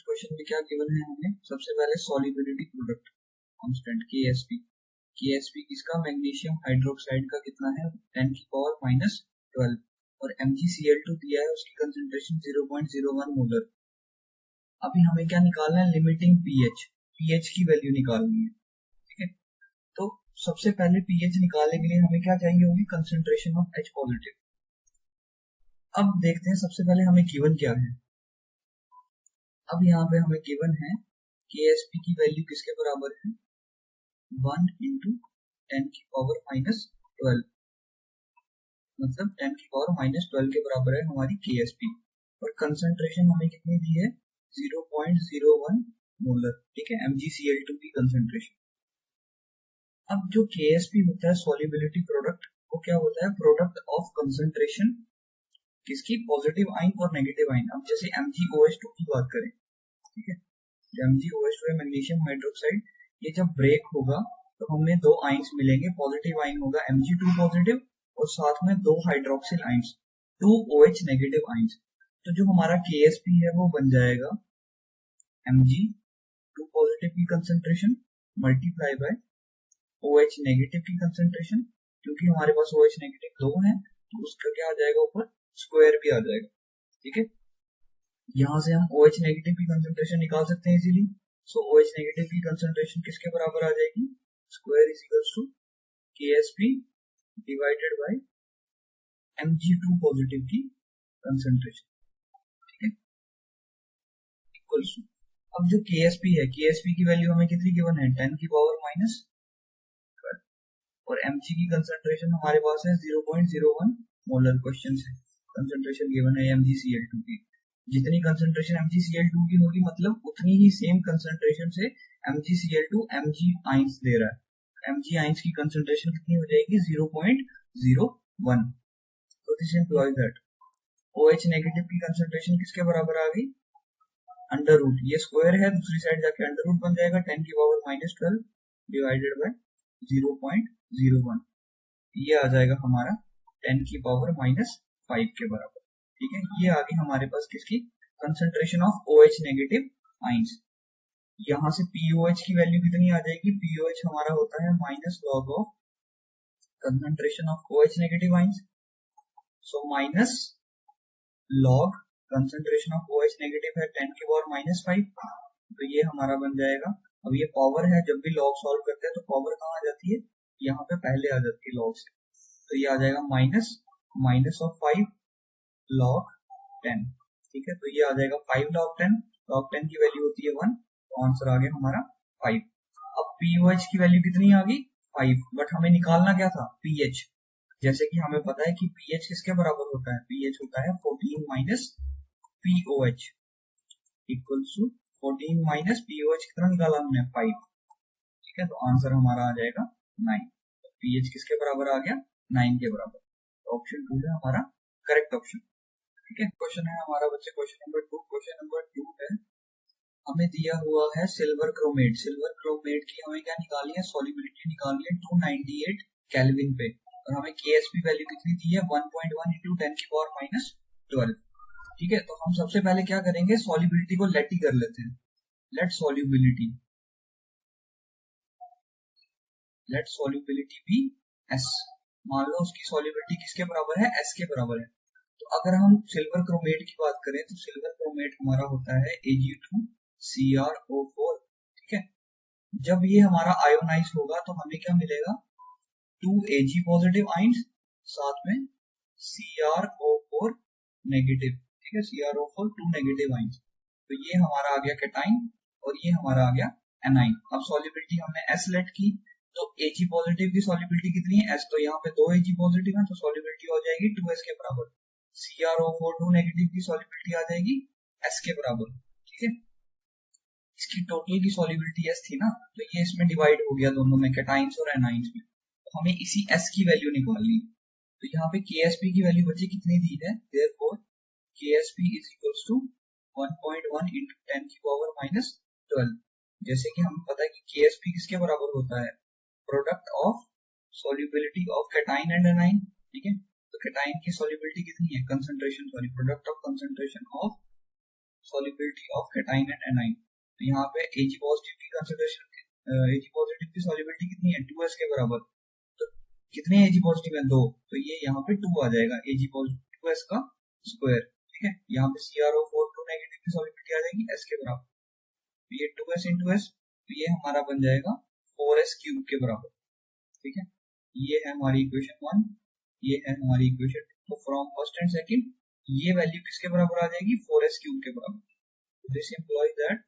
Question में क्या given है हमें, सबसे पहले solubility product constant KSP। KSP किसका, मैग्नीशियम हाइड्रोक्साइड का कितना है 10 की पावर -12 और MgCl2 दिया है, उसकी कंसेंट्रेशन 0.01 मोलर। अभी हमें क्या निकालना है, लिमिटिंग pH की वैल्यू निकालनी है। ठीक है, तो सबसे पहले pH निकालने के लिए हमें क्या चाहिए होगी, कंसेंट्रेशन ऑफ H पॉजिटिव। अब देखते हैं सबसे पहले हमें गिवन क्या है। अब यहाँ पे हमें गिवन है KSP की वैल्यू किसके बराबर है, 1 × 10 की पावर -12, मतलब 10 की पावर -12 के बराबर है हमारी KSP। और कंसंट्रेशन हमें कितनी दी है, 0.01 मोलर। ठीक है, MgCl2 की कंसंट्रेशन। अब जो KSP होता है सॉल्युबिलिटी प्रोडक्ट, वो क्या होता है, प्रोडक्ट ऑफ कंसंट्रेशन किसकी, पॉजिटिव आयन और नेगेटिव आयन। अब जैसे MgOH2 की बात करें, ठीक है, MgOH2 है मैग्नीशियम हाइड्रोक्साइड, ये जब ब्रेक होगा तो हमें दो आयंस मिलेंगे, पॉजिटिव आयन होगा Mg2 पॉजिटिव और साथ में दो hydroxyl ions 2OH negative ions. तो जो हमारा KSP है वो बन जाएगा Mg2 पॉजिटिव की concentration multiply by OH negative की कंसंट्रेशन, क्योंकि हमारे पास OH नेगेटिव दो है तो उसका क्या आ जाएगा, ऊपर स्क्वायर भी आ जाएगा। ठीक है, यहाँ से हम OH नेगेटिव की कंसंट्रेशन निकाल सकते हैं इजीली। सो OH नेगेटिव की कंसंट्रेशन किसके बराबर आ जाएगी, square is equals to KSP divided by Mg2 positive की कंसंट्रेशन। ठीक है, इक्वल्स टू, अब जो KSP है, KSP की वैल्यू हमें कितनी गिवन है, 10 की पावर -12 और Mg की कंसंट्रेशन हमारे पास है 0.01 मोलर। क्वेश्चन से कंसंट्रेशन गिवन है MgCl2 की, जितनी कंसंट्रेशन MgCl2 की होगी मतलब उतनी ही सेम कंसंट्रेशन से MgCl2 Mg आयंस दे रहा है। Mg आयंस की कंसंट्रेशन कितनी हो जाएगी, 0.01। तो this implies that OH negative की कंसंट्रेशन किसके बराबर आ गई, अंडर रूट, ये स्क्वायर है दूसरी साइड जाके अंडर रूट बन जाएगा, 10 की पावर -12 डिवाइडेड बाय 0.01, ये आ जाएगा हमारा 10 की पावर -5 के बराबर। ठीक है, ये आ गई हमारे पास किसकी, concentration of OH negative ions. यहाँ से POH की वैल्यू कितनी आ जाएगी, POH हमारा होता है -log of concentration of OH negative ions, so minus log concentration of OH negative है 10 की पावर -5, तो ये हमारा बन जाएगा। अब ये पावर है, जब भी लॉग सॉल्व करते हैं तो पावर कहाँ आ जाती है, यहाँ पे पहले आ जाती है लॉग से, तो ये आ जाएगा माइनस ऑफ 5 log 10। ठीक है, तो ये आ जाएगा 5 log 10 की वैल्यू होती है 1, तो आंसर आ गया हमारा 5। अब POH की वैल्यू कितनी आ गई, 5, बट हमें निकालना क्या था, pH। जैसे कि हमें पता है कि pH किसके बराबर होता है, pH होता है 14 - POH इक्वल्स टू 14 - POH कितना निकाला हमने, 5। ठीक है, तो आंसर हमारा आ जाएगा 9। तो pH किसके बराबर आ गया, 9 के बराबर। तो ऑप्शन 2 है हमारा करेक्ट ऑप्शन। ठीक है, क्वेश्चन है हमारा बच्चे क्वेश्चन नंबर 2। क्वेश्चन नंबर 2 है, हमें दिया हुआ है सिल्वर क्रोमेट। सिल्वर क्रोमेट की हमें क्या निकालनी है, सॉल्युबिलिटी निकालनी है 298 केल्विन पे, और हमें KSP वैल्यू कितनी दी है, 1.1 × 10 की पावर -12। ठीक है, तो हम सबसे पहले क्या करेंगे, सॉल्युबिलिटी को लेट ही कर लेते हैं। Let solubility be S। मान लो उसकी सॉल्युबिलिटी किसके बराबर है, S के बराबर है। तो अगर हम सिल्वर क्रोमेट की बात करें तो सिल्वर क्रोमेट हमारा होता है Ag2CrO4। ठीक है, जब ये हमारा आयोनाइज होगा तो हमें क्या मिलेगा, 2 Ag पॉजिटिव आयंस साथ में CrO4 नेगेटिव। ठीक है, CrO4 2 नेगेटिव आयंस, तो ये हमारा आ गया कैटाइन और ये हमारा आ गया एनाइन। अब सॉल्युबिलिटी हमने S लेट की, तो Ag पॉजिटिव की सॉल्युबिलिटी कितनी है S, तो यहाँ पे 2 Ag पॉजिटिव है तो सॉल्युबिलिटी हो जाएगी 2S के बराबर। CrO4 2 नेगेटिव की सॉल्युबिलिटी आ जाएगी S के बराबर। ठीक है, इसकी टोटल की सॉल्युबिलिटी S थी ना, तो ये इसमें डिवाइड हो गया दोनों में, कैटाइंस और एनाइंस में, तो हमें इसी S की वैल्यू निकालनी है। तो यहाँ पे KSP की वैल्यू बच्चे कितनी दी है, therefore KSP is equals to 1.1 × 10 की पावर -12। जैसे कि हमें पता है कि KSP किसके बराबर होता है, product of solubility of cation and A9. ठीक है, तो कैटाइन की सॉल्युबिलिटी कितनी है, concentration, sorry product of concentration of solubility of cation and anion। तो यहाँ पे Ag पॉजिटिव की कंसिडरेशन, Ag पॉजिटिव की solubility कितनी है 2s के बराबर। तो कितने Ag पॉजिटिव है 2, तो ये यहाँ पे 2 आ जाएगा, Ag पॉजिटिव 2s का स्क्वायर। ठीक है, यहाँ पे CrO4 2 नेगेटिव की solubility आ जाएगी s के बराबर, तो ये 2s into s, तो ये हमारा बन जाएगा 4s क्यूब के बराबर। ठीक है, ये है हमारी इक्वेशन 1, ये है हमारी इक्वेशन 2। तो फ्रॉम फर्स्ट एंड सेकंड ये वैल्यू किसके बराबर आ जाएगी 4s क्यूब के बराबर। This implies that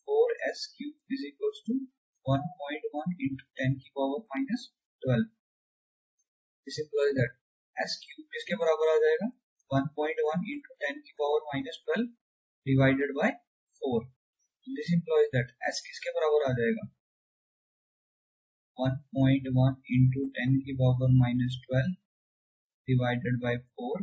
4s cube is equals to 1.1 into 10 की power minus 12। This implies that s cube किसके बराबर आ जाएगा 1.1 into 10 की power minus 12 divided by 4। This implies that s किसके बराबर आ जाएगा 1.1 into 10 की पावर माइनस 12 डिवाइडेड बाय 4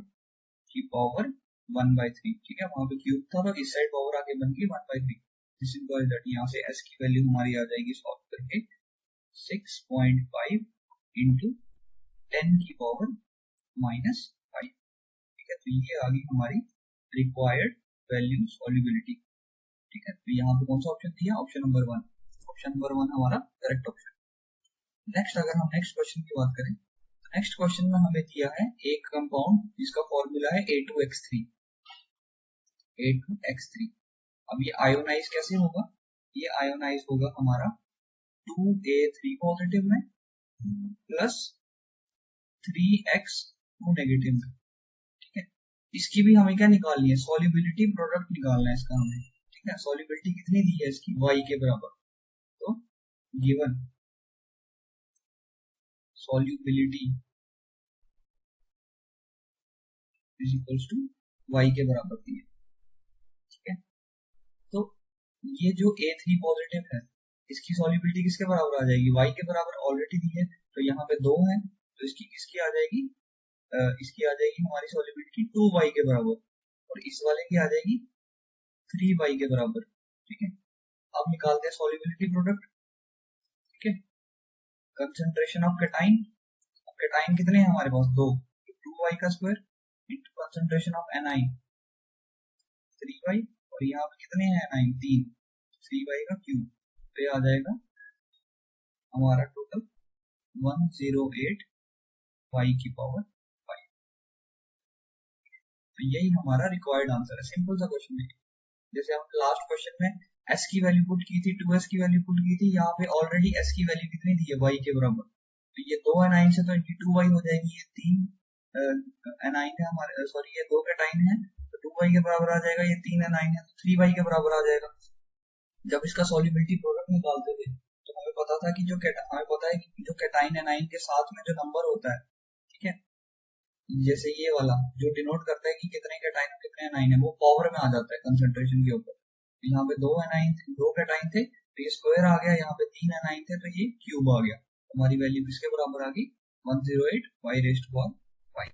की पावर 1/3। ठीक है, वहां पे क्यूब था तो इस साइड पावर आके बन गई 1/3। दिस इंप्लॉइज दैट यहाँ से s की वैल्यू हमारी आ जाएगी सॉल्व करके 6.5 into 10 की पावर माइनस 5। ठीक है, तो ये आ गई हमारी रिक्वायर्ड वैल्यू सॉल्युबिलिटी। ठीक है, तो यहाँ पे कौन सा ऑप्शन दिया, ऑप्शन नंबर 1। ऑप्शन नंबर 1 हमारा करेक्ट ऑप्शन। नेक्स्ट अगर हम नेक्स्ट क्वेश्चन की बात करें, नेक्स्ट क्वेश्चन में हमें दिया है एक कंपाउंड जिसका फॉर्मूला है A2X3। अब ये आयोनाइज कैसे होगा, ये आयोनाइज होगा हमारा 2A3 पॉजिटिव में प्लस 3X2 नेगेटिव में। ठीक है, इसकी भी हमें क्या निकालनी है, सॉल्युबिलिटी प्रोडक्ट निकालना है इसका हमें। ठीक है, सॉल्युबिलिटी कितनी दी है इसकी y के बराबर, तो given solubility is equals to y के बराबर दी है। ठीक है, तो ये जो A3 पॉजिटिव है इसकी सॉल्युबिलिटी किसके बराबर आ जाएगी, y के बराबर ऑलरेडी दी है, तो यहाँ पे 2 है तो इसकी किसकी आ जाएगी, इसकी आ जाएगी हमारी सॉल्युबिलिटी 2y के बराबर, और इस वाले की आ जाएगी 3y के बराबर। ठीक है, अब निकालते हैं सॉल्युबिलिटी प्रोडक्ट। ठीक है, कंसंट्रेशन ऑफ कैटाइन, कैटाइन कितने हैं हमारे पास 2, 2y का square into concentration of anion 3y, और यहाँ पे कितने हैं एनाइन 3, 3y का क्यूब, तो ये आ जाएगा हमारा टोटल 108 y की पावर 5। तो यही हमारा रिक्वायर्ड आंसर है, सिंपल सा क्वेश्चन है। जैसे हम लास्ट क्वेश्चन में s की वैल्यू पुट की थी, 2s की वैल्यू पुट की थी, यहाँ पे ऑलरेडी s की वैल्यू कितनी दी है y के बराबर, तो ये 2 एनाइन से तो इनकी 2y हो जाएगी, ये 3 एनाइन है हमारे, सॉरी ये 2 कैटाइन है तो 2y के बराबर आ जाएगा, ये 3 एनाइन है तो 3y के बराबर आ जाएगा। जब इसका सॉल्युबिलिटी प्रोडक्ट निकालते थे तो हमें पता था कि हमें पता है कि जो कैटाइन एनाइन के साथ में जो नंबर होता है, ठीक है, जैसे ये वाला जो डिनोट करता है कि कितने कैटाइन और कितने एनाइन है, वो पावर में आ जाता है कंसंट्रेशन के ऊपर। यहाँ पे 2 कैटाइन थे तो ये स्क्वायर आ गया, यहाँ पे 3 एनाइन थे तो ये क्यूब आ गया। हमारी वैल्यू किसके बराबर आ गई 108 y raised to power 5।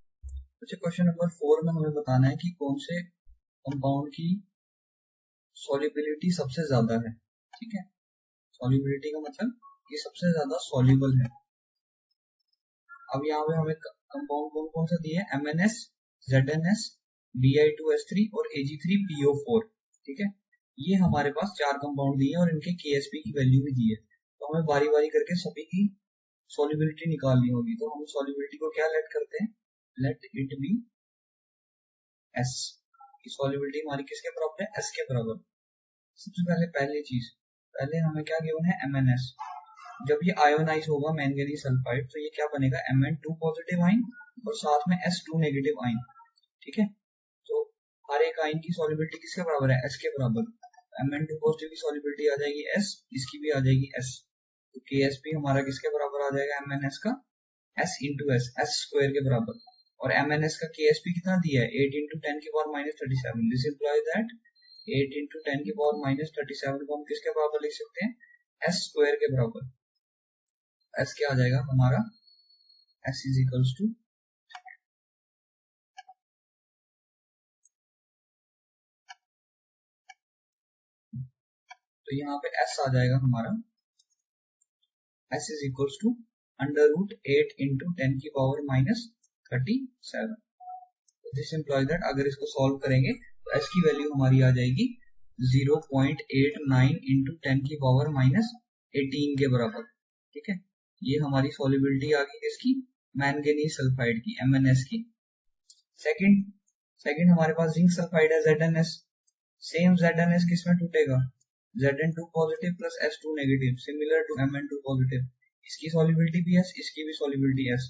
अच्छा, क्वेश्चन नंबर 4 में हमें बताना है कि कौन से कंपाउंड की सॉल्युबिलिटी सबसे ज्यादा है। ठीक है, सॉल्युबिलिटी का मतलब ये सबसे ज्यादा सॉल्युबल है। अब यहाँ पे हमें कंपाउंड कौन कौन सा दिए, MnS, ZnS, Bi2S3 और Ag3PO4। ठीक है, ये हमारे पास 4 कंपाउंड दिए और इनके Ksp की वैल्यू भी दी है, तो हमें बारी बारी करके सभी की सॉल्युबिलिटी निकालनी होगी। तो हम सॉल्युबिलिटी को क्या लेट करते हैं, let it be S। Solubility हमारी किसके बराबर है, S के बराबर। सबसे पहली चीज, पहले हमें क्या गिवन है MnS। जब ये आयोनाइज होगा मैंगनीज सल्फाइड तो ये क्या बनेगा Mn2 पॉजिटिव आयन और साथ में S2 नेगेटिव आयन। ठीक है, तो हर एक आयन की सॉल्युबिलिटी किसके बराबर है, S के बराबर। Mn2 पॉजिटिव की सॉल्युबिलिटी आ जाएगी S, इसकी भी आ जाएगी S, तो Ksp हमारा किसके बराबर आ जाएगा MnS का S into S, S square के बराबर। और MnS का Ksp कितना दिया है 8 into 10 की power minus 37। This implies that 8 into 10 की पावर माइनस 37 को हम किसके बराबर लिख सकते हैं, S स्क्वायर के बराबर। S क्या आ जाएगा हमारा, S इज इक्वल्स टू तो यहाँ पे S आ जाएगा हमारा, S is equals to under root 8 into 10 की power minus 37। This implies that अगर इसको सॉल्व करेंगे तो तो एस की वैल्यू हमारी आ जाएगी 0.89 इंटू 10 की पावर माइनस 18 के बराबर। ठीक है, ये हमारी सॉल्युबिलिटी आ गई किसकी, मैंगनीज सल्फाइड की, MnS की। सेकंड हमारे पास जिंक सल्फाइड है ZnS। सेम ZnS किसमें टूटेगा, Zn2 positive plus S2 negative, similar to Mn2 positive. इसकी सॉल्युबिलिटी भी S, इसकी भी सॉल्युबिलिटी S।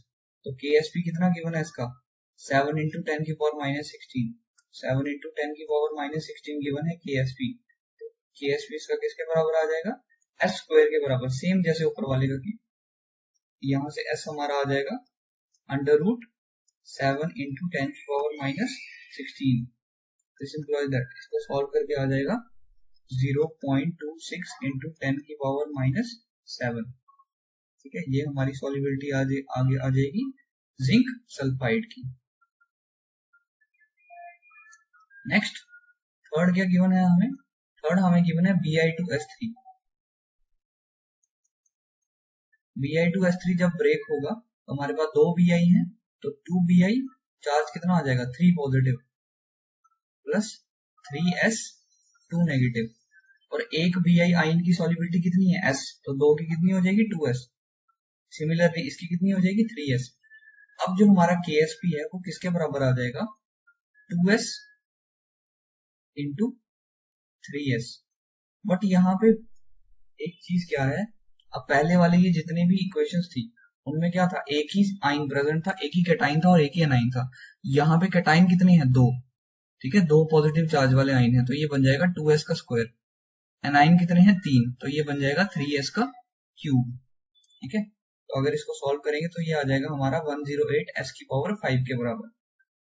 तो KSP कितना गिवन है इसका, 7 इंटू 10 की पावर माइनस 16, 7 इंटू 10 की पावर माइनस 16 गिवन है KSP। तो KSP इसका किसके बराबर आ जाएगा, S स्क्वायर के बराबर, सेम जैसे ऊपर वाले का की। यहाँ से S हमारा आ जाएगा अंडर रूट 7 इंटू 10 की power minus 16। This implies that इसको सॉल्व करके आ जाएगा 0.26 इंटू 10 की पावर माइनस 7। ठीक है, ये हमारी सॉल्युबिलिटी आगे आ जाएगी जिंक सल्फाइड की। नेक्स्ट थर्ड क्या गिवन है हमें, थर्ड हमें गिवन है Bi2S3। Bi2S3 जब ब्रेक होगा तो हमारे पास 2 Bi हैं, तो 2 Bi चार्ज कितना आ जाएगा 3 पॉजिटिव प्लस 3S2 नेगेटिव, और एक Bi आयन की सॉल्युबिलिटी कितनी है S, तो 2 की कितनी हो जाएगी 2S। सिमिलरली इसकी कितनी हो जाएगी 3S। अब जो हमारा KSP है वो किसके बराबर आ जाएगा, 2S इंटू 3S। बट यहाँ पे एक चीज क्या है, अब पहले वाले ये जितने भी इक्वेशंस थी उनमें क्या था, एक ही आयन प्रेजेंट था, एक ही कैटाइन था और एक ही एनाइन था। यहाँ पे कैटाइन कितने हैं, 2। ठीक है, 2 पॉजिटिव चार्ज वाले आयन है, तो ये बन जाएगा 2S का स्क्वायर। एनाइन कितने हैं 3, तो ये बन जाएगा 3S का क्यूब। ठीक है, तो अगर इसको सॉल्व करेंगे तो ये आ जाएगा हमारा 108 S की पावर 5 के बराबर।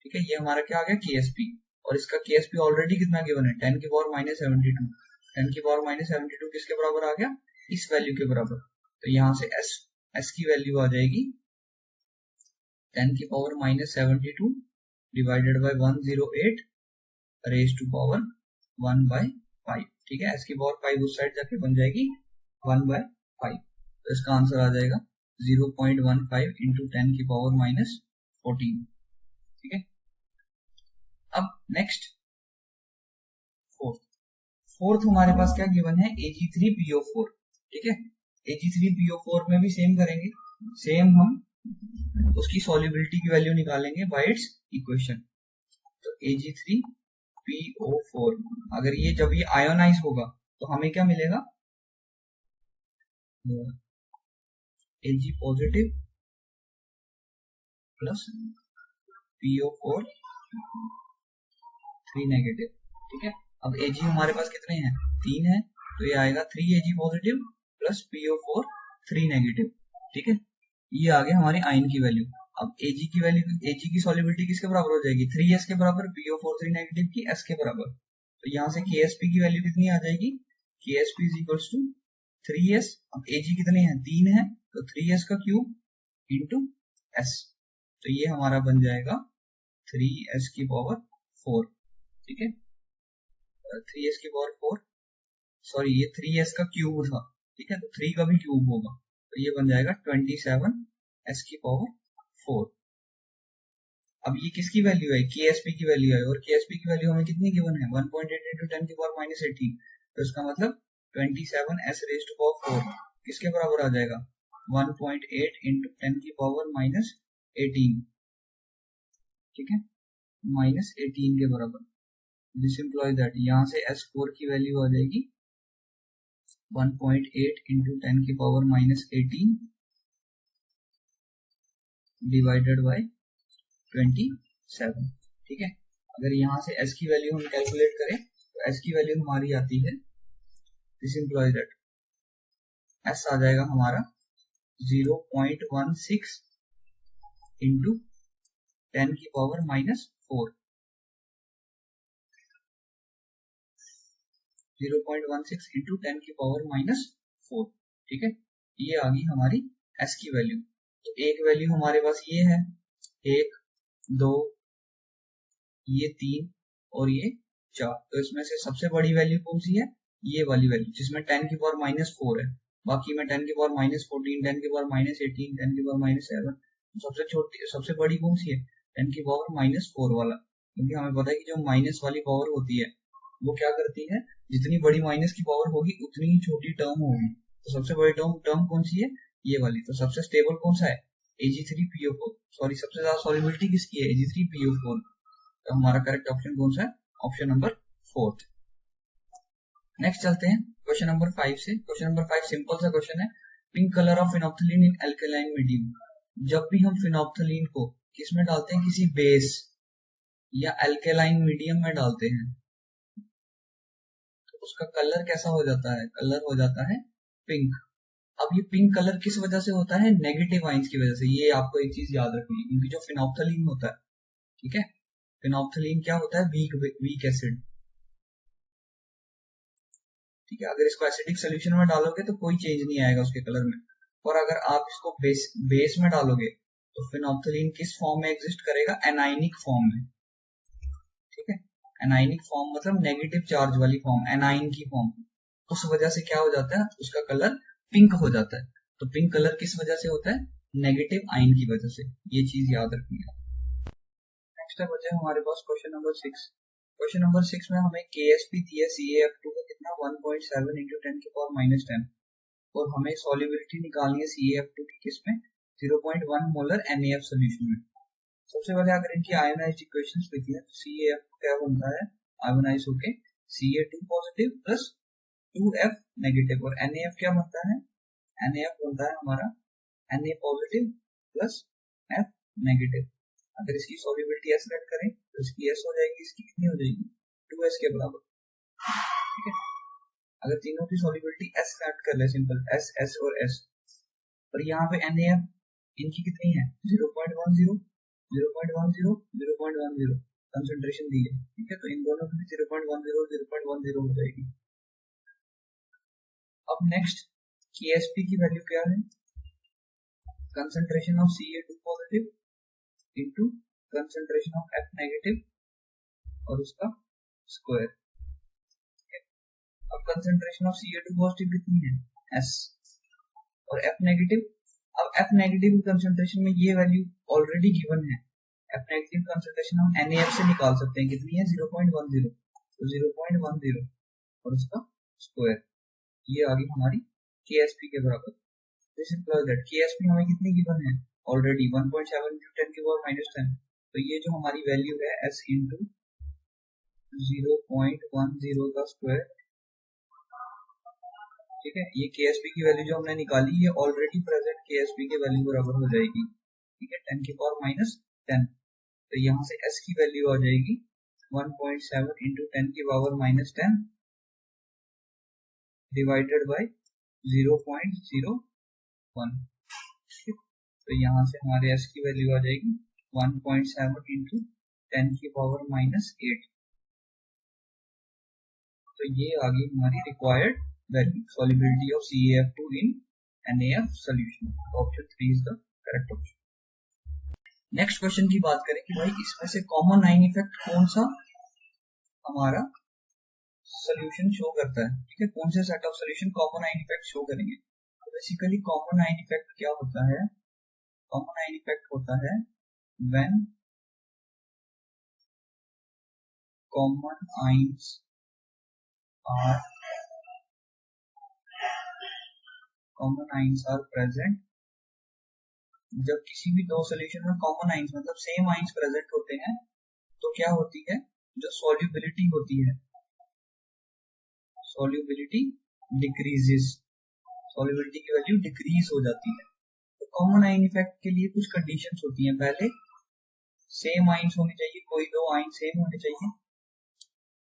ठीक है, ये हमारा क्या आ गया KSP, और इसका KSP ऑलरेडी कितना गिवन है 10 की पावर माइनस 72। 10 की पावर माइनस 72 किसके बराबर आ गया, इस वैल्यू के बराबर। तो यहाँ से S की वैल्यू आ जाएगी 10 की power minus 72 divided by 108 raise to power 1/5। ठीक है, S की पावर 5 उस साइड जाके बन जाएगी 1/5। तो इसका आंसर आ जाएगा 0.15 इंटू 10 की पावर माइनस 14। ठीक है, अब नेक्स्ट फोर्थ हमारे पास क्या गिवन है, Ag3PO4। ठीक है, Ag3PO4 में भी सेम करेंगे, सेम हम उसकी सॉल्युबिलिटी की वैल्यू निकालेंगे बाय इट्स इक्वेशन। तो Ag3PO4 अगर ये जब ये आयोनाइज होगा तो हमें क्या मिलेगा, Ag positive plus PO4 3 negative. ठीक है, अब Ag हमारे पास कितने हैं, 3 है, तो ये आएगा 3Ag positive plus PO4 3 negative. ठीक है, ये आ गया हमारी आयन की वैल्यू। अब Ag की वैल्यू, Ag की सॉल्युबिलिटी किसके बराबर हो जाएगी, 3S के बराबर, PO4 3 नेगेटिव की S के बराबर। तो यहाँ से KSP की वैल्यू कितनी आ जाएगी, KSP is equals to 3S। अब Ag कितने हैं, 3 है, तो 3S का क्यूब इंटू S। तो ये हमारा बन जाएगा 3S की पावर 4। ठीक है, 3S की पावर 4, सॉरी ये 3S का क्यूब था। ठीक है, तो 3 का भी क्यूब होगा, तो ये बन जाएगा 27S की पावर 4। अब ये किसकी वैल्यू है, KSP की वैल्यू है, और KSP की वैल्यू हमें कितनी गिवन है, 1.8 इंटू 10 की पावर माइनस 18। तो इसका मतलब 27S रेज टू पावर 4 किसके बराबर आ जाएगा, 1.8 इंटू 10 की पावर माइनस 18। ठीक है, माइनस 18 के बराबर। दिस इंप्लॉइज दैट यहाँ से S4 की वैल्यू आ जाएगी 1.8 इंटू 10 की पावर माइनस 18 डिवाइडेड बाय 27। ठीक है, अगर यहाँ से S की वैल्यू हम कैलकुलेट करें तो S की वैल्यू हमारी आती है, दिस इंप्लॉइज दैट S आ जाएगा हमारा 0.16 इंटू 10 की पावर माइनस 4, 0.16 इंटू 10 की पावर माइनस 4। ठीक है, ये आ गई हमारी S की वैल्यू। तो एक वैल्यू हमारे पास ये है 1, 2, ये 3 और ये 4। तो इसमें से सबसे बड़ी वैल्यू कौन सी है, ये वाली वैल्यू जिसमें 10 की पावर माइनस 4 है। बाकी में 10 की पावर माइनस 14, 10 की पावर माइनस 18, 10 की पावर माइनस 7। सबसे छोटी, सबसे बड़ी कौन सी है, 10 की पावर माइनस 4 वाला। क्योंकि हमें पता है कि जो माइनस वाली पावर होती है वो क्या करती है, जितनी बड़ी माइनस की पावर होगी उतनी ही छोटी टर्म होगी। तो सबसे बड़ी टर्म कौन सी है, ये वाली। तो सबसे स्टेबल कौन सा है, Ag3PO4। सॉरी, सबसे ज्यादा सॉल्युबिलिटी किसकी है, Ag3PO4। तो हमारा करेक्ट ऑप्शन कौन सा है, ऑप्शन नंबर 4। नेक्स्ट चलते हैं क्वेश्चन नंबर 5 से। क्वेश्चन नंबर 5 सिंपल सा क्वेश्चन है, pink colour of phenolphthalein in alkaline medium. जब भी हम फिनोप्थलीन को किसमें डालते हैं, किसी बेस या अल्कलाइन मीडियम में डालते हैं, तो उसका कलर कैसा हो जाता है, कलर हो जाता है पिंक। अब ये पिंक कलर किस वजह से होता है, नेगेटिव आइंस की वजह से। ये आपको एक चीज याद रखनी है, क्योंकि जो फिनोप्थलीन होता है, ठीक है, फिनोप्थलीन क्या होता है, वीक एसिड, ठीक है। अगर इसको एसिडिक सोल्यूशन में डालोगे तो कोई चेंज नहीं आएगा उसके कलर में, और अगर आप इसको बेस में डालोगे तो फिनोप्थलीन किस फॉर्म में एग्जिस्ट करेगा, एनाइनिक फॉर्म में, ठीक है। एनाइनिक फॉर्म मतलब नेगेटिव चार्ज वाली फॉर्म, एनाइन की फॉर्म। उस वजह से क्या हो जाता है, उसका कलर पिंक हो जाता है। तो पिंक कलर किस वजह से होता है, नेगेटिव आइन की वजह से। ये चीज याद रखनी है। नेक्स्ट है बच्चे हमारे पास क्वेश्चन नंबर 6। क्वेश्चन नंबर 6 में हमें KSP दिया CaF2 का कितना 1.7 × 10⁻⁻10, और हमें सॉल्युबिलिटी निकालनी है CaF2 की किसमें, 0.1 मोलर NaF सोल्यूशन में। सबसे पहले अगर इनकी आयोनाइज्ड इक्वेशंस लिखी है तो CaF2 क्या बनता है, आयोनाइज होके Ca2 positive plus 2F negative, और NaF क्या बनता है, NaF बनता है हमारा Na positive plus F negative. अगर इसकी सॉल्युबिलिटी S रेड करें तो इसकी S हो जाएगी, इसकी कितनी हो जाएगी, 2S के बराबर, ठीक है। अगर तीनों की सॉल्युबिलिटी S रेड कर ले, सिंपल S S और S, और यहाँ पे NaF इनकी कितनी है, 0.10 0.10 0.10 कंसंट्रेशन दी है, ठीक है। तो इन दोनों की 0.10 0.10 हो जाएगी। अब नेक्स्ट KSP की वैल्यू क्या है, concentration of Ca2 positive into concentration of F negative और उसका स्क्वायर, ठीक है। अब कंसंट्रेशन ऑफ Ca2 पॉजिटिव कितनी है, S, और F नेगेटिव, अब F नेगेटिव की कंसंट्रेशन में ये वैल्यू ऑलरेडी गिवन है। F नेगेटिव कंसंट्रेशन हम NaF से निकाल सकते हैं, कितनी है 0.10, तो 0.10 और उसका स्क्वायर, ये आ गई हमारी KSP के बराबर। दिस इंप्लाइज दैट KSP हमें कितनी गिवन है, ऑलरेडी 1.7 × 10⁻⁻10, तो ये जो हमारी वैल्यू है S इंटू 0.10 का स्क्वायर, ठीक है। ये KSP की वैल्यू जो हमने निकाली ये ऑलरेडी प्रेजेंट KSP के वैल्यू बराबर हो जाएगी, ठीक है, 10⁻−10। तो यहाँ से S की वैल्यू आ जाएगी 1.7 × 10⁻−10 डिवाइडेड बाय 0.01, तो यहाँ से हमारे S की वैल्यू आ जाएगी 1.7 × 10⁻⁻8। तो ये आ गई हमारी required value, solubility of CaF2 in NaF solution. Option 3 is the correct option. Next question की बात करें कि भाई इसमें से कॉमन आइन इफेक्ट कौन सा हमारा सॉल्यूशन शो करता है, ठीक है, कौन से सेट ऑफ सॉल्यूशन कॉमन आइन इफेक्ट शो करेंगे। तो बेसिकली कॉमन आइन इफेक्ट क्या होता है, कॉमन आइन इफेक्ट होता है when common ions are present. जब किसी भी दो सॉल्यूशन में कॉमन आइंस मतलब सेम आइंस प्रेजेंट होते हैं तो क्या होती है, जो सॉल्युबिलिटी होती है, सॉल्युबिलिटी डिक्रीजेस, सॉल्युबिलिटी की वैल्यू डिक्रीज हो जाती है। तो कॉमन आइन इफेक्ट के लिए कुछ कंडीशंस होती हैं, पहले सेम आइंस होनी चाहिए, कोई दो आइन सेम होने चाहिए।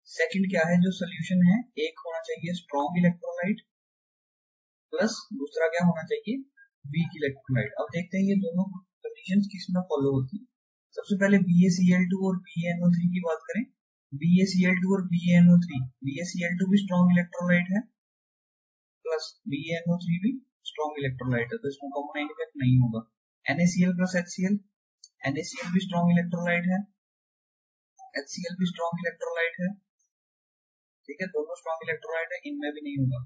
सेकंड क्या है, जो सॉल्यूशन है एक होना चाहिए स्ट्रॉन्ग इलेक्ट्रोलाइट, प्लस दूसरा क्या होना चाहिए, वीक इलेक्ट्रोलाइट। अब देखते हैं ये दोनों कंडीशंस किसमें फॉलो होती है। सबसे पहले BaCl2 और BaNO3 की बात करें, BaCl2 और BaNO3, BaCl2 भी स्ट्रॉन्ग इलेक्ट्रोलाइट है प्लस BaNO3 भी स्ट्रॉन्ग इलेक्ट्रोलाइट है, तो इसमें कॉमन आइन इफेक्ट नहीं होगा। NaCl प्लस HCl, NaCl भी स्ट्रॉन्ग इलेक्ट्रोलाइट है, HCl भी स्ट्रॉन्ग इलेक्ट्रोलाइट है, ठीक है, दोनों स्ट्रॉन्ग इलेक्ट्रोलाइट है, इनमें भी नहीं होगा।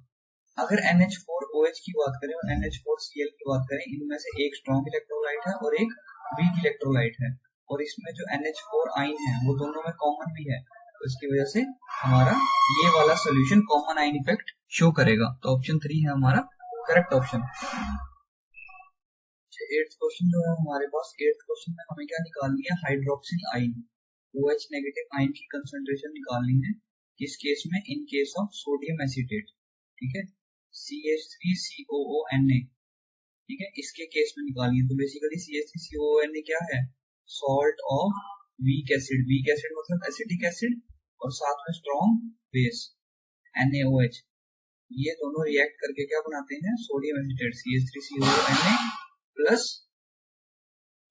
अगर NH4OH की बात करें और NH4Cl की बात करें, इनमें से एक स्ट्रॉन्ग इलेक्ट्रोलाइट है और एक वीक इलेक्ट्रोलाइट है, और इसमें जो NH4 आइन है वो दोनों में कॉमन भी है, तो इसकी वजह से हमारा ये वाला सोल्यूशन कॉमन आइन इफेक्ट शो करेगा। तो ऑप्शन 3 है हमारा करेक्ट ऑप्शन। एट्थ क्वेश्चन जो है हमारे पास, एट्थ क्वेश्चन में हमें क्या निकालनी है, हाइड्रोक्सिल आइन OH नेगेटिव आइन की कंसंट्रेशन निकालनी है। किस केस में, in case of sodium acetate, ठीक है, CH3COONA, ठीक है, इसके केस में निकालनी है। तो बेसिकली CH3COONA क्या है, salt of weak acid, weak acid मतलब एसिटिक एसिड, और साथ में स्ट्रॉन्ग बेस NaOH, ये दोनों रिएक्ट करके क्या बनाते हैं, sodium acetate CH3COONA plus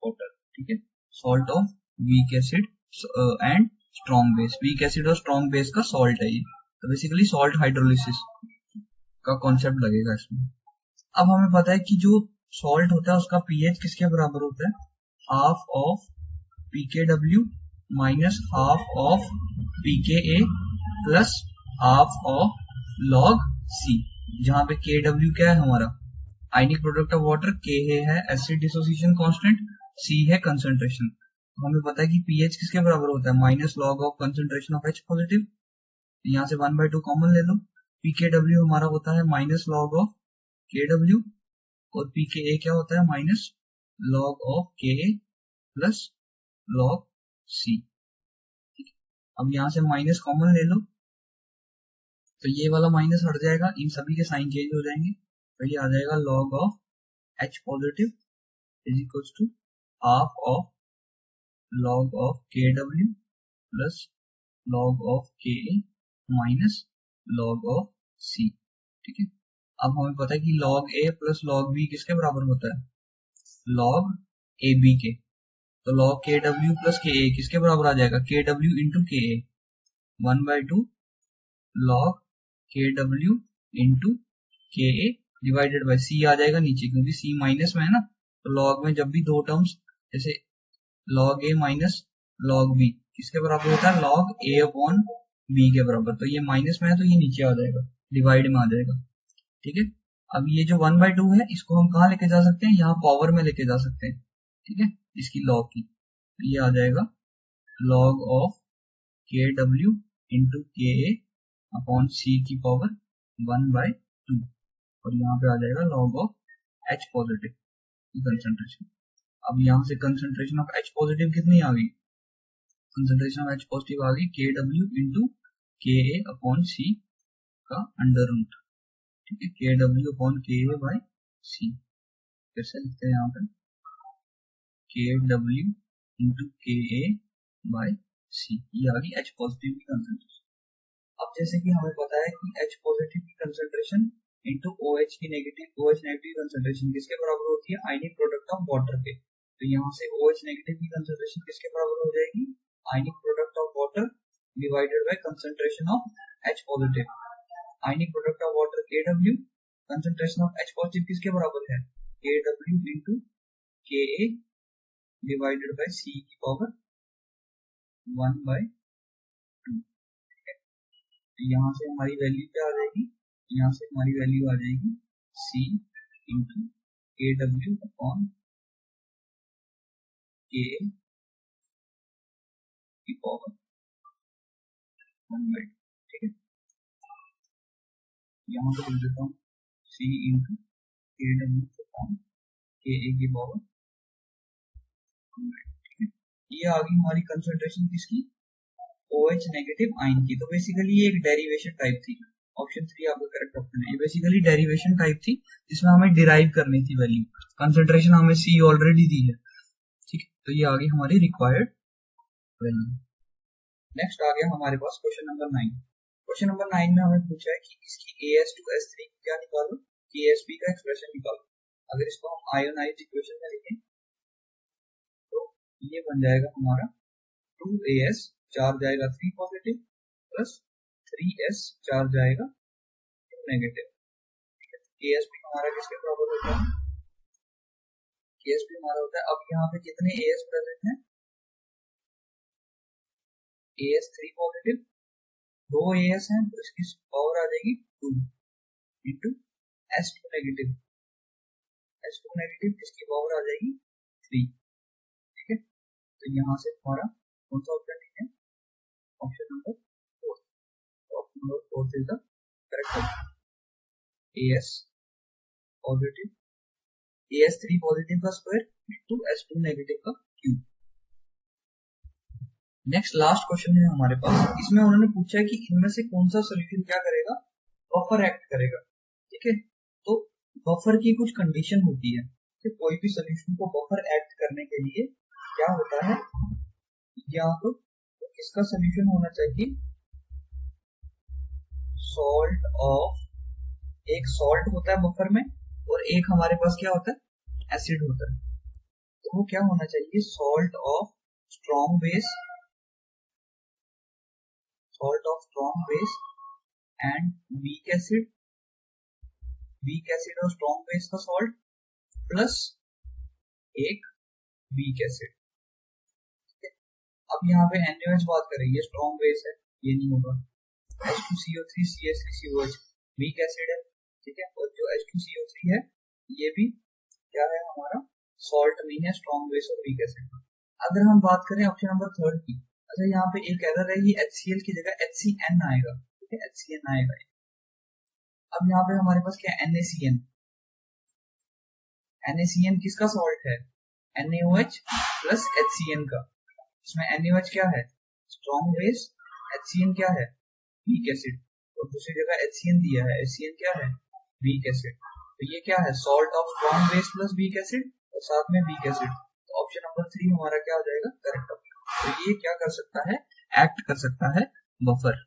water, ठीक है, salt of weak acid and strong base. Weak acid और स्ट्रॉन्ग बेस का सॉल्ट है ये, तो बेसिकली सॉल्ट हाइड्रोलिसिस का कॉन्सेप्ट लगेगा इसमें। अब हमें पता है कि जो सॉल्ट होता है उसका पीएच किसके बराबर होता है, half of pKw minus half of pKa plus half of log C, जहां पे Kw क्या है हमारा ionic product of water, Ka है एसिड डिसोसिएशन कांस्टेंट, C है कंसंट्रेशन। तो हमें पता है कि pH किसके बराबर होता है, minus log of concentration of H positive, यहाँ से 1/2 कॉमन ले लो। pKw हमारा होता है माइनस लॉग ऑफ Kw, और pKa क्या होता है, minus log of Ka plus log C। अब यहाँ से माइनस कॉमन ले लो, तो ये वाला माइनस हट जाएगा, इन सभी के साइन चेंज हो जाएंगे, तो ये आ जाएगा log of H positive is equal to half of log of Kw plus log of Ka minus log of C, ठीक है। अब हमें पता है कि log A plus log B किसके बराबर होता है, log AB के, तो log Kw प्लस Ka किसके बराबर आ जाएगा, Kw into Ka, 1/2 log Kw into Ka divided by C आ जाएगा नीचे, क्योंकि C माइनस में है ना, तो log में जब भी दो टर्म्स, जैसे log A minus log B किसके बराबर होता है, log A अपॉन B के बराबर, तो ये माइनस में है तो ये नीचे आ जाएगा, डिवाइड में आ जाएगा, ठीक है। अब ये जो 1/2 है इसको हम कहाँ लेके जा सकते हैं, यहाँ पावर में लेके जा सकते हैं, ठीक है, इसकी log की, तो ये आ जाएगा log of Kw into Ka upon C की पावर 1/2, और यहाँ पे आ जाएगा log of H positive concentration. अब यहाँ से कंसंट्रेशन ऑफ H पॉजिटिव कितनी आ गई, कंसंट्रेशन ऑफ H पॉजिटिव आ गई Kw into Ka upon C का अंडर रूट, ठीक है, Kw upon Ka by C, फिर से लिखते हैं यहाँ पे Kw into Ka by C, ये आ गई H पॉजिटिव की कंसंट्रेशन। अब जैसे कि हमें पता है कि H पॉजिटिव की concentration into OH negative concentration किसके बराबर होती है, आयनिक प्रोडक्ट ऑफ वाटर के, तो यहाँ से OH नेगेटिव की कंसंट्रेशन किसके बराबर हो जाएगी, ionic product of water divided by concentration of H positive. Ionic product of water Kw, concentration of H positive किसके बराबर है, Kw into Ka divided by C की पावर 1/2, यहाँ से हमारी वैल्यू क्या आ जाएगी, यहाँ से हमारी वैल्यू आ जाएगी C into Kw upon Ka की पावर 1/2, ठीक है। यहाँ पे लिख देता हूँ C into Kw upon Ka की पावर 1/2, ठीक है। ये आ गई हमारी कंसंट्रेशन किसकी, OH नेगेटिव आयन की। तो बेसिकली ये एक डेरिवेशन टाइप थी, ऑप्शन 3 आपका करेक्ट ऑप्शन है। ये बेसिकली डेरिवेशन टाइप थी जिसमें हमें डिराइव करनी थी वैल्यू, कंसंट्रेशन हमें C ऑलरेडी दी है, ठीक है, तो ये आ गई हमारी रिक्वायर्ड वैल्यू। नेक्स्ट आ गया हमारे पास क्वेश्चन नंबर 9। क्वेश्चन नंबर 9 में हमें पूछा है कि इसकी AS2S3 क्या निकालो, KSP का एक्सप्रेशन निकालो। अगर इसको हम आयोनाइज्ड इक्वेशन में लिखें तो ये बन जाएगा हमारा 2AS चार्ज आएगा 3 पॉजिटिव प्लस 3S चार्ज आएगा 2 नेगेटिव, KSP हमारा किसके बराबर होता है, KSP हमारा होता है, अब यहाँ पे कितने AS प्रेजेंट हैं, AS 3 पॉजिटिव, 2 AS हैं, तो इसकी पावर आ जाएगी 2 into S2 negative, S2 negative इसकी पावर आ जाएगी 3, ठीक है। तो यहाँ से हमारा कौन सा ऑप्शन है? Option number 4। Option number 4 is the correct option. AS positive, AS3 positive का स्क्वायर इंटू S2 नेगेटिव का क्यूब। नेक्स्ट लास्ट क्वेश्चन है हमारे पास। इसमें उन्होंने पूछा है कि इनमें से कौन सा सोल्यूशन क्या करेगा? बफर एक्ट करेगा। ठीक है, तो बफर की कुछ कंडीशन होती है कि कोई भी सोल्यूशन को बफर एक्ट करने के लिए क्या होता है, यहाँ पर तो इसका सोल्यूशन होना चाहिए सॉल्ट ऑफ, एक सॉल्ट होता है बफर में और एक हमारे पास क्या होता है, एसिड होता है। तो वो क्या होना चाहिए, salt of strong base, salt of strong base and weak acid, weak acid और स्ट्रॉन्ग बेस का सॉल्ट प्लस एक वीक एसिड। अब यहाँ पे NaOH बात करेंगे, स्ट्रॉन्ग बेस है, ये नहीं होगा। H2CO3 CH3COH वीक एसिड है, ठीक है, और जो H2CO3 है ये भी क्या है हमारा, सॉल्ट नहीं है, स्ट्रॉन्ग बेस और वीक एसिड। अगर हम बात करें ऑप्शन नंबर 3 की, अच्छा यहाँ पे एक एरर है, ये HCl की जगह HCN आएगा, ठीक है, HCN आएगा। अब यहाँ पे हमारे पास क्या है, NaCN। NaCN किसका सॉल्ट है, NaOH प्लस HCN का। इसमें NaOH क्या है, स्ट्रॉन्ग बेस, HCN क्या है, वीक एसिड, और दूसरी जगह HCN दिया है, HCN क्या है, वीक एसिड। तो ये क्या है, salt of strong base plus weak acid और साथ में वीक एसिड। तो ऑप्शन नंबर 3 हमारा क्या हो जाएगा, करेक्ट ऑप्शन। तो ये क्या कर सकता है, एक्ट कर सकता है बफर।